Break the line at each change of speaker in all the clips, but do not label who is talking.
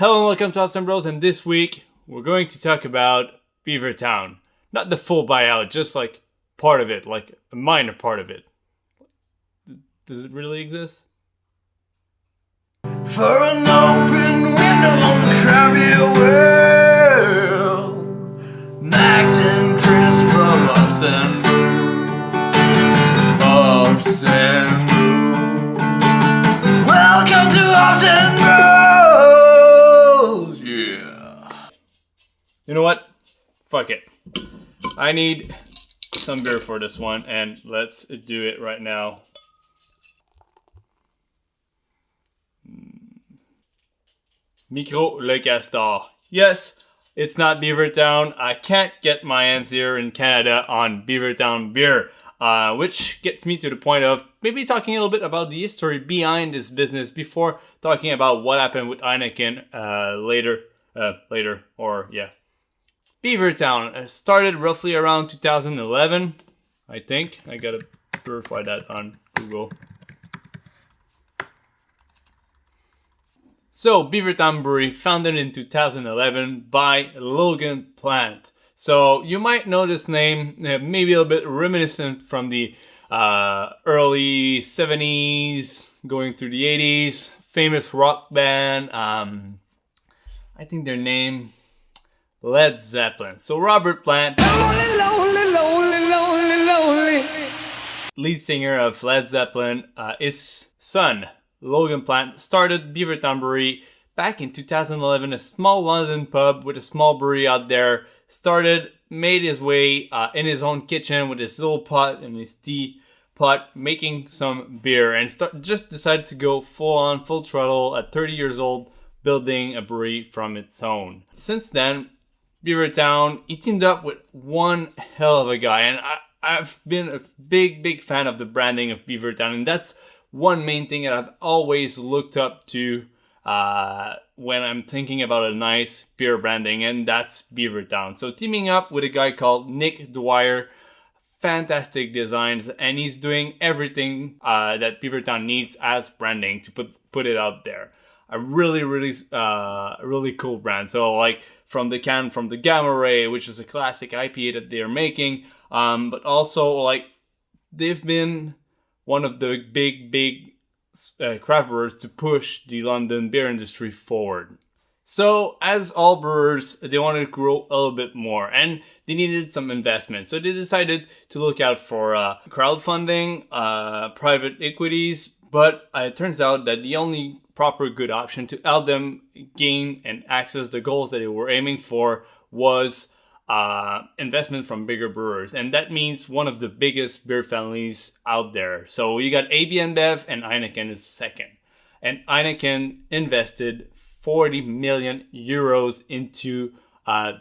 Hello and welcome to Awesome Bros, and this week we're going to talk about Beavertown. Not the full buyout, just like part of it, like a minor part of it. Does it really exist?
For an open window on the travel world, Max and Chris from Ups and Brew. Welcome to Ups and Bros. Yeah.
You know what? Fuck it. I need some beer for this one, and let's do it right now. Micro le Castor. Yes, it's not Beavertown. I can't get my hands here in Canada on Beavertown beer. Which gets me to the point of maybe talking a little bit about the history behind this business before talking about what happened with Heineken later. Beavertown started roughly around 2011, I think. I gotta verify that on Google. So, Beavertown Brewery, founded in 2011 by Logan Plant. So, you might know this name, maybe a little bit reminiscent from the early 70s, going through the 80s. Famous rock band, I think their name, Led Zeppelin. So, Robert Plant, lead singer of Led Zeppelin, his son, Logan Plant, started Beavertown Brewery back in 2011, a small London pub with a small brewery out there. Made his way in his own kitchen with his little pot and his tea pot, making some beer, and just decided to go full throttle at 30 years old, building a brewery from its own. Since then, Beavertown, he teamed up with one hell of a guy, and I've been a big fan of the branding of Beavertown, and that's one main thing that I've always looked up to when I'm thinking about a nice beer branding, and that's Beavertown. So teaming up with a guy called Nick Dwyer, fantastic designs, and he's doing everything that Beavertown needs as branding to put it out there. A really cool brand. So like from the Gamma Ray, which is a classic IPA that they're making, but also like they've been one of the big craft brewers to push the London beer industry forward. So, as all brewers, they wanted to grow a little bit more, and they needed some investment. So they decided to look out for crowdfunding, private equities, but it turns out that the only proper good option to help them gain and access the goals that they were aiming for was investment from bigger brewers, and that means one of the biggest beer families out there. So you got AB InBev, and Heineken is second. And Heineken invested 40 million euros into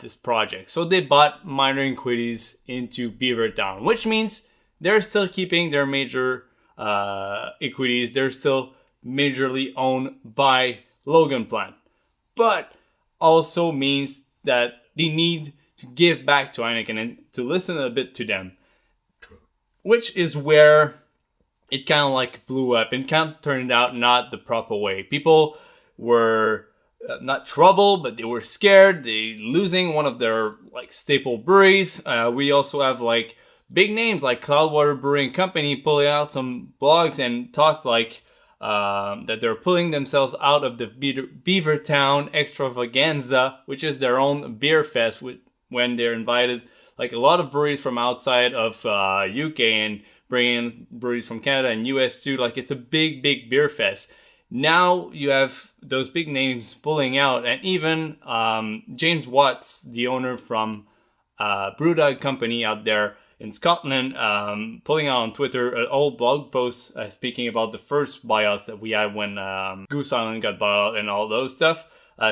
this project. So they bought minor equities into Beavertown, which means they're still keeping their major equities. They're still majorly owned by Logan Plant, but also means that they need to give back to Heineken and to listen a bit to them, which is where it kind of like blew up and kind of turned out not the proper way. People were not troubled, but they were scared. They losing one of their like staple breweries. We also have like big names like Cloudwater Brewing Company pulling out some blogs and thoughts like that they're pulling themselves out of the Beavertown extravaganza, which is their own beer fest when they're invited like a lot of breweries from outside of UK and bringing breweries from Canada and US too. Like it's a big beer fest. Now you have those big names pulling out, and even James Watts, the owner from Brewdog Company out there in Scotland, pulling out on Twitter an old blog post speaking about the first buyouts that we had when Goose Island got bought out and all those stuff.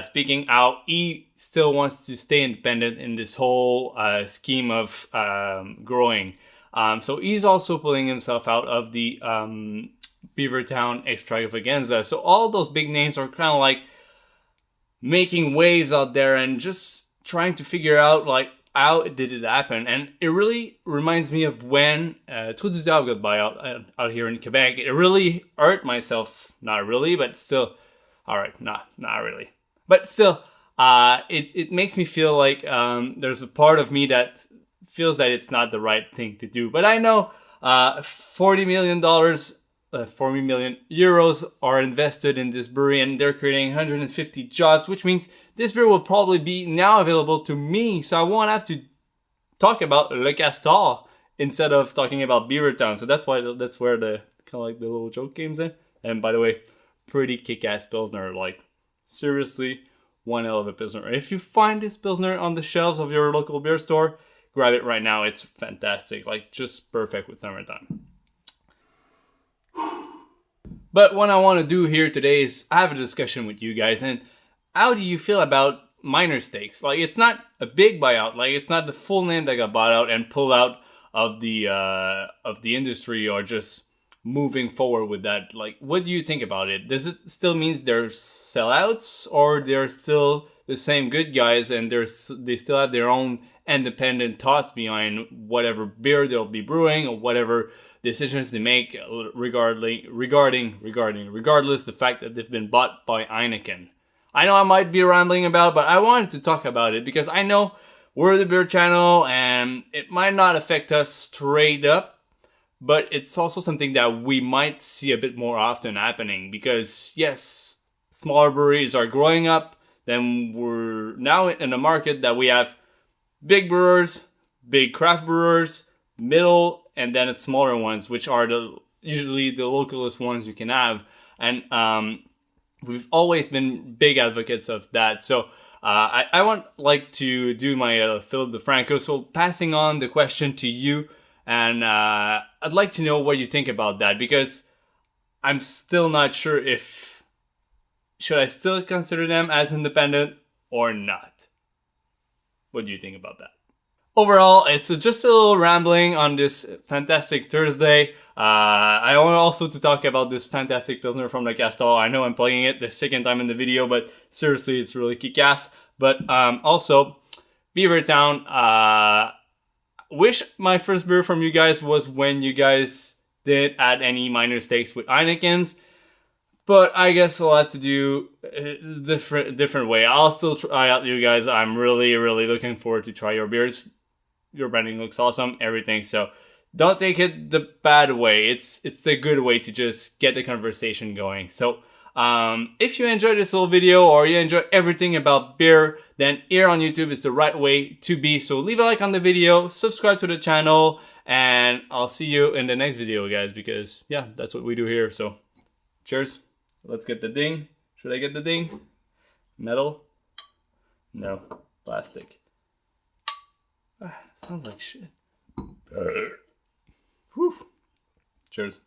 Speaking how he still wants to stay independent in this whole scheme of growing. So he's also pulling himself out of the Beavertown extravaganza. So all those big names are kind of like making waves out there and just trying to figure out like how did it happen. And it really reminds me of when Trou du Diable got bought out here in Quebec. It really hurt myself. Not really, but still. All right, not really. But still, it makes me feel like there's a part of me that feels that it's not the right thing to do. But I know $40 million, 40 million euros are invested in this brewery, and they're creating 150 jobs, which means this beer will probably be now available to me. So I won't have to talk about Le Castor instead of talking about Beavertown. So that's where the kind of like the little joke comes in. And by the way, pretty kick-ass Pilsner. Like, seriously, one hell of a Pilsner. If you find this Pilsner on the shelves of your local beer store, grab it right now. It's fantastic. Like, just perfect with summertime. But what I want to do here today is have a discussion with you guys. And how do you feel about minor stakes? Like, it's not a big buyout. Like, it's not the full name that got bought out and pulled out of the industry, or just moving forward with that. Like, what do you think about it? Does it still means they're sellouts, or they're still the same good guys and they still have their own independent thoughts behind whatever beer they'll be brewing or whatever decisions they make regardless the fact that they've been bought by Heineken? I know I might be rambling about, but I wanted to talk about it because I know we're the beer channel and it might not affect us straight up, but it's also something that we might see a bit more often happening because, yes, smaller breweries are growing up. Then we're now in a market that we have big brewers, big craft brewers, middle, and then it's smaller ones, which are usually the localist ones you can have. And we've always been big advocates of that. So I want like to do my Philip DeFranco. So passing on the question to you, and I'd like to know what you think about that, because I'm still not sure if should I still consider them as independent or not. What do you think about that? Overall, it's just a little rambling on this fantastic Thursday. I want also to talk about this fantastic Pilsner from the Castor. I know I'm plugging it the second time in the video, but seriously, it's really kick-ass. But also, Beavertown. Wish my first beer from you guys was when you guys did add any minor stakes with Heinekens. But I guess we'll have to do a different way. I'll still try out you guys. I'm really, really looking forward to try your beers. Your branding looks awesome, everything. So don't take it the bad way. It's a good way to just get the conversation going. So if you enjoyed this little video, or you enjoy everything about beer, then here on YouTube is the right way to be. So leave a like on the video, subscribe to the channel, and I'll see you in the next video, guys, because yeah, that's what we do here. So cheers. Let's get the ding. Should I get the ding? Metal? No. Plastic. Sounds like shit. Whew. Cheers.